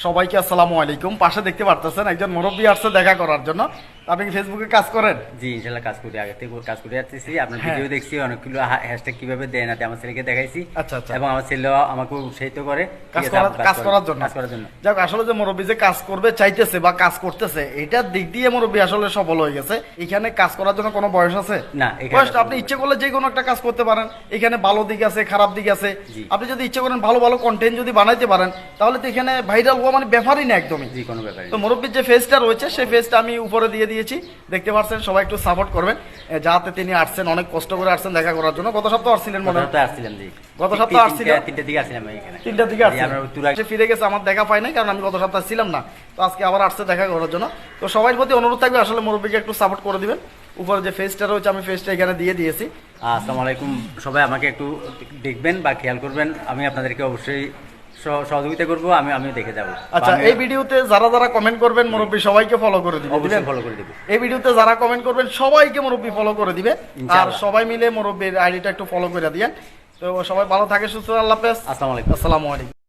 সবাইকে আসসালামু আলাইকুম। পাশে দেখতে পারতেছেন একজন মুরব্বী আসছে দেখা করার জন্য। আপনি কি ফেসবুকে কাজ করেন? জি ইনশাল্লাহ কাজ করি, আগে থেকে কাজ করে যাচ্ছি। আপনার ভিডিও দেখছি, অনেকগুলো হ্যাশট্যাগ কিভাবে দেয় না আমার ছেলেকে দেখাইছি। আচ্ছা আচ্ছা। এবং আমার ছেলেও আমাকে উৎসাহিত করে কাজ করার জন্য। যাক, আসলে যে মুরব্বী যে কাজ করবে চাইতেছে বা কাজ করতেছে, এটার দিক দিয়ে মুরব্বী আসলে সফল হয়ে গেছে। এখানে কাজ করার জন্য কোনো বয়স আছে না? বয়স আপনি ইচ্ছে করলে যে কোনো একটা কাজ করতে পারেন। এখানে ভালো দিক আছে, খারাপ দিক আছে। আপনি যদি ইচ্ছে করেন ভালো ভালো কন্টেন্ট যদি বানাইতে পারেন, তাহলে তো এখানে ভাইরাল হওয়া মানে ব্যাপারই না একদমই। জি, কোনো ব্যাপার। তো মুরব্বীর যে ফেসটা রয়েছে সেই ফেসটা আমি উপরে দিয়ে দিয়েছি, দেখতে পাচ্ছেন। সবাই একটু সাপোর্ট করবেন, যাতে তিনি আসছেন, অনেক কষ্ট করে আসছেন দেখা করার জন্য। গত সপ্তাহ আসছিলেন মনে হয়? আসছিলাম জি, গত সপ্তাহ আসছিলেন 3টার দিকে আসছিলাম। এখানে 3টার দিকে আসছিলেন। সে ফিরে গেছে, আমার দেখা পাই নাই, কারণ আমি গত সপ্তাহে ছিলাম না। তো আজকে আবার আসছে দেখা করার জন্য। তো সবার প্রতি অনুরোধ থাকবে আসলে মুরব্বীকে একটু সাপোর্ট করে দিবেন। উপরে যে ফেসটা রয়েছে আমি ফেসটা এখানে দিয়ে দিয়েছি। আসসালামু আলাইকুম। সবাই আমাকে একটু দেখবেন বা খেয়াল করবেন, আমি আপনাদেরকে অবশ্যই সহযোগিতা করবো, আমি দেখে যাবো। আচ্ছা, এই ভিডিওতে যারা যারা কমেন্ট করবেন মুরব্বী সবাইকে ফলো করে দিবেন। অবশ্যই ফলো করে দিব। এই ভিডিওতে যারা কমেন্ট করবেন সবাইকে মুরব্বী ফলো করে দিবে। আর সবাই মিলে মুরব্বীর আইডিটা একটু ফলো করে দিয়েন। তো সবাই ভালো থাকে, সুস্থ। আল্লাহ হাফেজ। আসসালামু আলাইকুম। আসসালামু আলাইকুম।